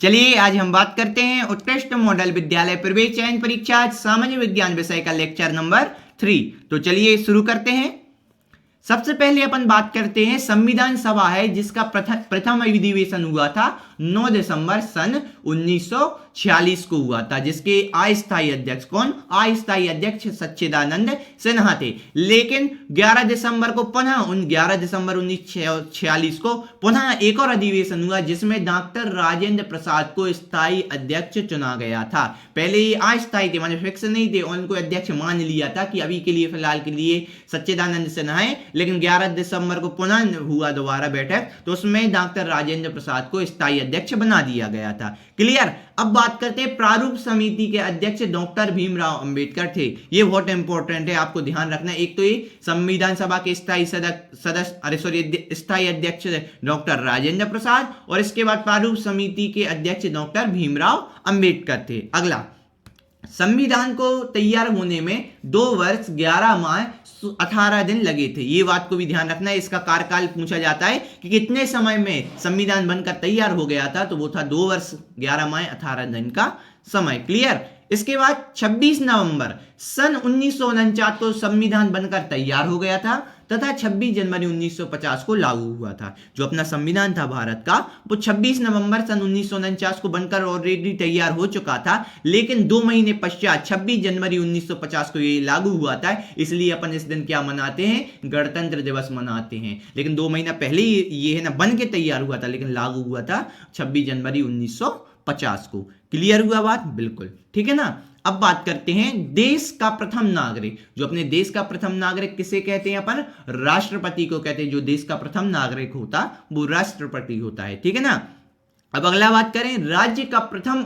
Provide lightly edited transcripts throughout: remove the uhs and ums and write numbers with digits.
चलिए आज हम बात करते हैं उत्कृष्ट मॉडल विद्यालय प्रवेश चयन परीक्षा सामान्य विज्ञान विषय का लेक्चर नंबर 3। तो चलिए शुरू करते हैं। सबसे पहले अपन बात करते हैं संविधान सभा है जिसका प्रथम अधिवेशन हुआ था 9 दिसंबर सन 1946 को हुआ था, जिसके अस्थायी अध्यक्ष कौन? अस्थायी अध्यक्ष सच्चिदानंद सिन्हा थे। लेकिन 11 दिसंबर को पुनः 11 दिसंबर 1946 को पुनः एक और अधिवेशन हुआ जिसमें डॉक्टर राजेंद्र प्रसाद को स्थायी अध्यक्ष चुना गया था। पहले ये अस्थायी थे, माने फिक्स नहीं थे, उनको अध्यक्ष मान लिया था कि अभी के लिए फिलहाल के लिए सच्चिदानंद सिन्हा है। लेकिन 11 दिसंबर को पुनः हुआ दोबारा बैठक, तो उसमें डॉक्टर राजेंद्र प्रसाद को स्थायी अध्यक्ष बना दिया गया था। क्लियर। अब बात करते हैं प्रारूप समिति के अध्यक्ष डॉक्टर भीमराव अंबेडकर थे। ये बहुत इंपॉर्टेंट है, आपको ध्यान रखना है। एक तो ये संविधान सभा के स्थायी अध्यक्ष डॉक्टर राजेंद्र प्रसाद, और इसके बाद प्रारूप समिति के अध्यक्ष डॉक्टर भीमराव अंबेडकर थे। अगला, संविधान को तैयार होने में 2 वर्ष 11 माह 18 दिन लगे थे। ये बात को भी ध्यान रखना है। इसका कार्यकाल पूछा जाता है कि कितने समय में संविधान बनकर तैयार हो गया था, तो वो था 2 वर्ष 11 माह 18 दिन का समय। क्लियर। इसके बाद 26 नवंबर सन 1949 को संविधान बनकर तैयार हो गया था तथा 26 जनवरी 1950 को लागू हुआ था। जो अपना संविधान था भारत का, वो 26 नवंबर सन 1949 को बनकर ऑलरेडी तैयार हो चुका था, लेकिन 2 महीने पश्चात 26 जनवरी 1950 को ये लागू हुआ था। इसलिए अपन इस दिन क्या मनाते हैं? गणतंत्र दिवस मनाते हैं। लेकिन 2 महीना पहले ये है ना बन के तैयार हुआ था, लेकिन लागू हुआ था 26 जनवरी 1950 को। क्लियर हुआ बात? बिल्कुल ठीक है ना। अब बात करते हैं देश का प्रथम नागरिक। जो अपने देश का प्रथम नागरिक किसे कहते हैं अपन? राष्ट्रपति को कहते हैं। जो देश का प्रथम नागरिक होता वो राष्ट्रपति होता है। ठीक है ना। अब अगला बात करें, राज्य का प्रथम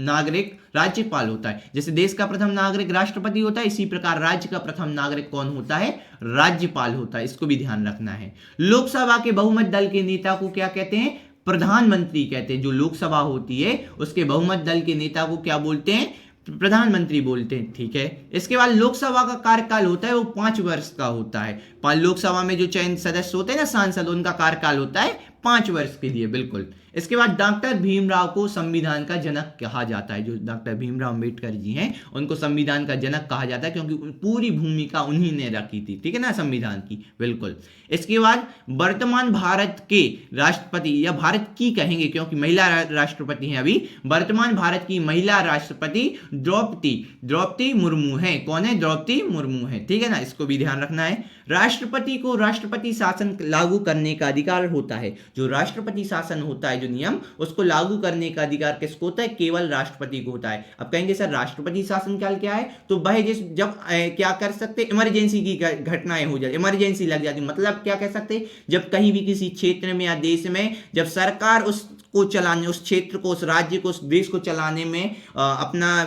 नागरिक राज्यपाल होता है। जैसे देश का प्रथम नागरिक राष्ट्रपति होता है, इसी प्रकार राज्य का प्रथम नागरिक कौन होता है? राज्यपाल होता है। इसको भी ध्यान रखना है। लोकसभा के बहुमत दल के नेता को क्या कहते हैं? प्रधानमंत्री कहते हैं। जो लोकसभा होती है उसके बहुमत दल के नेता को क्या बोलते हैं? प्रधानमंत्री बोलते हैं। ठीक है। इसके बाद लोकसभा का कार्यकाल होता है वो 5 वर्ष का होता है। लोकसभा में जो चयन सदस्य होते हैं ना, सांसद, उनका कार्यकाल होता है 5 वर्ष के लिए। बिल्कुल। इसके बाद डॉक्टर भीमराव को संविधान का जनक कहा जाता है। जो डॉक्टर भीमराव अंबेडकर जी हैं उनको संविधान का जनक कहा जाता है, क्योंकि पूरी भूमिका उन्हीं ने रखी थी। ठीक है ना, संविधान की। बिल्कुल। इसके बाद वर्तमान भारत के राष्ट्रपति, या भारत की कहेंगे क्योंकि महिला राष्ट्रपति हैं अभी, वर्तमान भारत की महिला राष्ट्रपति द्रौपदी मुर्मू है। कौन है? द्रौपदी मुर्मू है। ठीक है ना, इसको भी ध्यान रखना है। राष्ट्रपति को राष्ट्रपति शासन लागू करने का अधिकार होता है। जो राष्ट्रपति शासन होता है, जो नियम, उसको लागू करने का अधिकार किसको होता है? केवल राष्ट्रपति को होता है। अब कहेंगे सर राष्ट्रपति शासन काल क्या है? तो वह जब क्या कर सकते? इमरजेंसी की घटनाएं हो जाती, इमरजेंसी लग जाती, मतलब क्या कह सकते? जब कहीं भी किसी क्षेत्र में या देश में जब सरकार उसको चलाने, उस क्षेत्र को, उस राज्य को, उस देश को चलाने में अपना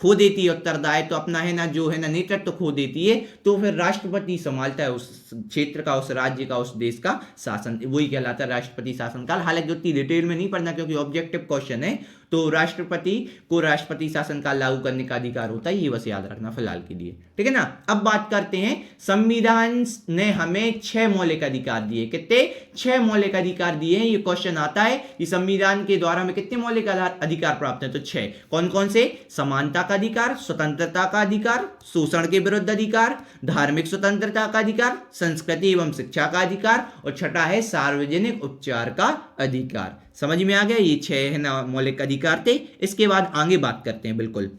खो देती है उत्तरदायित्व, तो अपना है ना जो है ना नेतृत्व खो देती है, तो फिर राष्ट्रपति संभालता है उस क्षेत्र का, उस राज्य का, उस देश का शासन। वही कहलाता है राष्ट्रपति शासनकाल। हालांकि उतनी डिटेल में नहीं पढ़ना क्योंकि ऑब्जेक्टिव क्वेश्चन है। तो राष्ट्रपति को राष्ट्रपति शासनकाल लागू करने का अधिकार होता है, ये बस याद रखना फिलहाल के लिए। ठीक है ना। अब बात करते हैं, संविधान ने हमें 6 मौलिक अधिकार दिए। कितने? 6 मौलिक अधिकार दिए हैं। ये क्वेश्चन आता है कि संविधान के द्वारा हमें कितने मौलिक अधिकार प्राप्त है? तो 6। कौन कौन से? समानता का अधिकार, स्वतंत्रता का अधिकार, शोषण के विरुद्ध अधिकार, धार्मिक स्वतंत्रता का अधिकार, संस्कृति एवं शिक्षा का अधिकार, और छठा है सार्वजनिक उपचार का अधिकार। समझ में आ गया? ये 6 है ना मौलिक अधिकार थे। इसके बाद आगे बात करते हैं। बिल्कुल।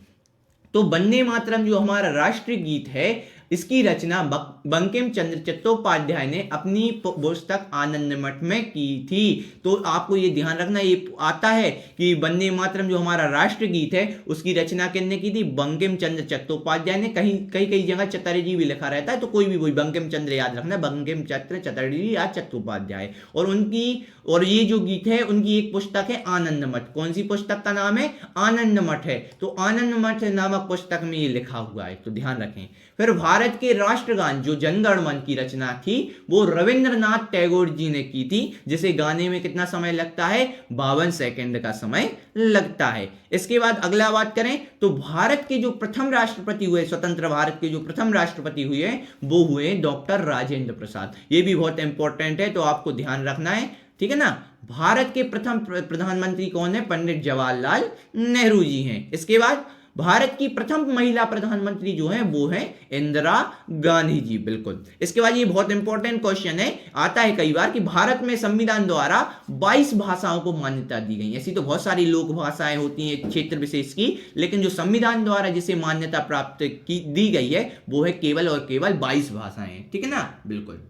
तो वंदे मातरम जो हमारा राष्ट्रीय गीत है, इसकी रचना बंकिम चंद्र चट्टोपाध्याय ने अपनी पुस्तक आनंद मठ में की थी। तो आपको ये ध्यान रखना, ये आता है कि वंदे मातरम जो हमारा राष्ट्रीय गीत है उसकी रचना किसने की थी? बंकिम चंद्र चट्टोपाध्याय ने। कई जगह चटर्जी भी लिखा रहता है, तो कोई भी वही बंकिम चंद्र याद रखना, बंकिम चंद्र चटर्जी या चट्टोपाध्याय। और ये जो गीत है उनकी एक पुस्तक है आनंद मठ। कौन सी पुस्तक का नाम है? आनंद मठ है। तो आनंद मठ नामक पुस्तक में ये लिखा हुआ है, तो ध्यान रखें। फिर भारत के राष्ट्रगान जो जनगण मन की रचना थी वो रविंद्रनाथ टैगोर जी ने की थी, जिसे गाने में कितना समय लगता है? 52 सेकंड का समय लगता है। इसके बाद अगला बात करें तो भारत के जो प्रथम राष्ट्रपति हुए, स्वतंत्र भारत के जो प्रथम राष्ट्रपति हुए वो हुए डॉक्टर राजेंद्र प्रसाद। ये भी बहुत इंपॉर्टेंट है, तो आपको ध्यान रखना है। ठीक है ना। भारत के प्रथम प्रधानमंत्री कौन है? पंडित जवाहरलाल नेहरू जी हैं। इसके बाद भारत की प्रथम महिला प्रधानमंत्री जो है वो है इंदिरा गांधी जी। बिल्कुल। इसके बाद ये बहुत इंपॉर्टेंट क्वेश्चन है, आता है कई बार कि भारत में संविधान द्वारा 22 भाषाओं को मान्यता दी गई। ऐसी तो बहुत सारी लोक भाषाएं होती हैं क्षेत्र विशेष की, लेकिन जो संविधान द्वारा जिसे मान्यता प्राप्त की दी गई है वो है केवल और केवल 22 भाषाएं। ठीक है ना? बिल्कुल।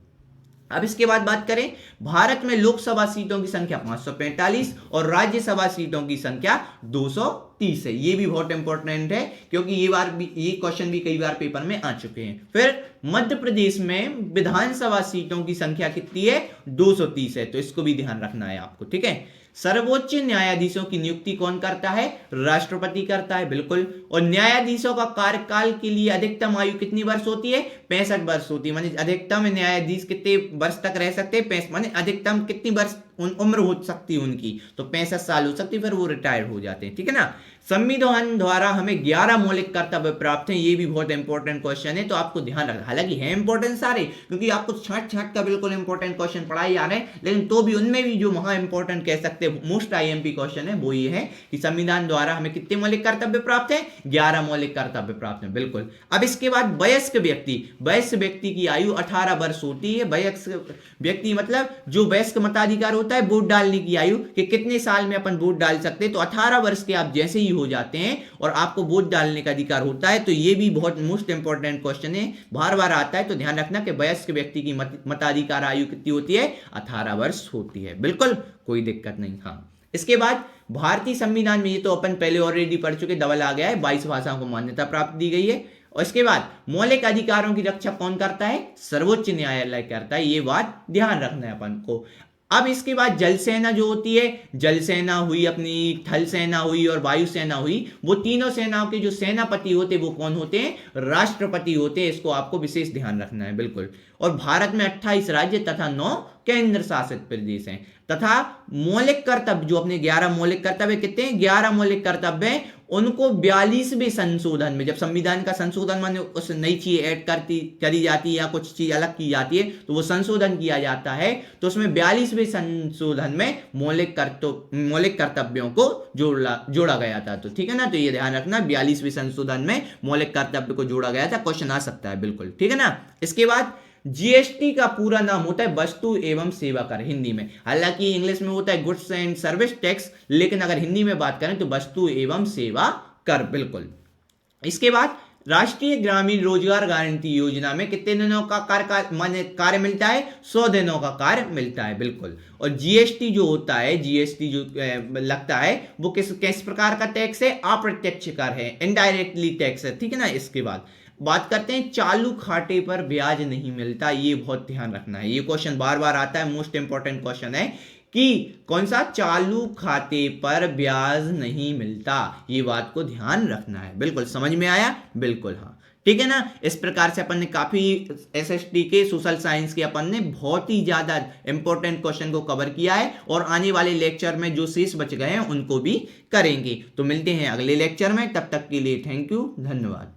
अब इसके बाद बात करें, भारत में लोकसभा सीटों की संख्या 545 और राज्यसभा सीटों की संख्या 230 है। ये भी बहुत इंपॉर्टेंट है क्योंकि ये क्वेश्चन भी कई बार पेपर में आ चुके हैं। फिर मध्य प्रदेश में विधानसभा सीटों की संख्या कितनी है? 230 है, तो इसको भी ध्यान रखना है आपको। ठीक है। सर्वोच्च न्यायाधीशों की नियुक्ति कौन करता है? राष्ट्रपति करता है। बिल्कुल। और न्यायाधीशों का कार्यकाल के लिए अधिकतम आयु कितनी वर्ष होती है? 65 वर्ष होती है। माने अधिकतम न्यायाधीश कितने वर्ष तक रह सकते हैं? 65। माने अधिकतम कितनी वर्ष उम्र हो सकती है उनकी? तो 65 साल हो सकती है, फिर वो रिटायर हो जाते हैं। ठीक है ना? संविधान द्वारा हमें 11 मौलिक कर्तव्य प्राप्त हैं। ये भी बहुत इंपॉर्टेंट क्वेश्चन है, तो आपको ध्यान रखना। हालांकि है इंपॉर्टेंट सारे, क्योंकि आपको छाट छाट का बिल्कुल इंपॉर्टेंट क्वेश्चन पढ़ाए जा रहे हैं, लेकिन तो भी उनमें भी जो महा इंपॉर्टेंट कह सकते हैं मोस्ट आईएमपी क्वेश्चन है वो ये है कि संविधान द्वारा हमें कितने मौलिक कर्तव्य प्राप्त है? 11 मौलिक कर्तव्य प्राप्त है। बिल्कुल। अब इसके बाद वयस्क व्यक्ति की आयु 18 वर्ष होती है। वयस्क व्यक्ति मतलब जो वयस्क मताधिकार होता है वोट डालने की आयु, कि कितने साल में अपन वोट डाल सकते हैं। तो 18 वर्ष के आप जैसे ही हो जाते हैं और आपको वोट डालने का अधिकार होता है। तो ये भी बहुत मोस्ट इंपॉर्टेंट क्वेश्चन है, बार बार आता है, तो ध्यान रखना कि वयस्क व्यक्ति की मताधिकार आयु कितनी होती है? 18 वर्ष होती है। बिल्कुल, कोई दिक्कत नहीं। हाँ। इसके बाद भारतीय संविधान में, ये तो अपन पहले ऑलरेडी पढ़ चुके, डबल आ गया है, 22 भाषाओं को मान्यता प्राप्त दी गई है। और इसके बाद मौलिक अधिकारों की रक्षा कौन करता है? सर्वोच्च न्यायालय करता है। ये बात ध्यान रखना है अपन को। अब इसके बाद जल सेना जो होती है, जल सेना हुई, अपनी थल सेना हुई और वायु सेना हुई, वो तीनों सेनाओं के जो सेनापति होते हैं वो कौन होते हैं? राष्ट्रपति होते हैं। इसको आपको विशेष ध्यान रखना है। बिल्कुल। और भारत में 28 राज्य तथा 9 केंद्र शासित प्रदेश हैं। तथा मौलिक कर्तव्य जो अपने 11 मौलिक कर्तव्य कितने हैं? 11 मौलिक कर्तव्य हैं। उनको 42वें संशोधन में, जब संविधान का संशोधन माने उस नई चीज ऐड करी जाती है या कुछ चीज अलग की जाती है, तो वो संशोधन किया जाता है। तो उसमें 42वें संशोधन में मौलिक कर्तव्यों को जोड़ा गया था। तो ठीक है ना? तो ये ध्यान रखना, 42वें संशोधन में मौलिक कर्तव्य को जोड़ा गया था। क्वेश्चन आ सकता है। बिल्कुल। ठीक है ना? इसके बाद जीएसटी का पूरा नाम होता है वस्तु एवं सेवा कर हिंदी में। हालांकि इंग्लिश में होता है गुड्स एंड सर्विस टैक्स, लेकिन अगर हिंदी में बात करें तो वस्तु एवं सेवा कर। बिल्कुल। इसके बाद राष्ट्रीय ग्रामीण रोजगार गारंटी योजना में कितने दिनों का कार्य मिलता है? 100 दिनों का कार्य मिलता है। बिल्कुल। और जीएसटी जो होता है, जीएसटी जो लगता है वो किस प्रकार का टैक्स है? अप्रत्यक्ष कर है, इनडायरेक्टली टैक्स है। ठीक है ना? इसके बाद बात करते हैं चालू खाते पर ब्याज नहीं मिलता। ये बहुत ध्यान रखना है, ये क्वेश्चन बार बार आता है, मोस्ट इंपॉर्टेंट क्वेश्चन है कि कौन सा? चालू खाते पर ब्याज नहीं मिलता। ये बात को ध्यान रखना है। बिल्कुल। समझ में आया? बिल्कुल। हाँ। ठीक है ना? इस प्रकार से अपन ने काफी एसएसटी के सोशल साइंस के अपन ने बहुत ही ज्यादा इंपॉर्टेंट क्वेश्चन को कवर किया है, और आने वाले लेक्चर में जो शेष बच गए हैं उनको भी करेंगे। तो मिलते हैं अगले लेक्चर में, तब तक के लिए थैंक यू, धन्यवाद।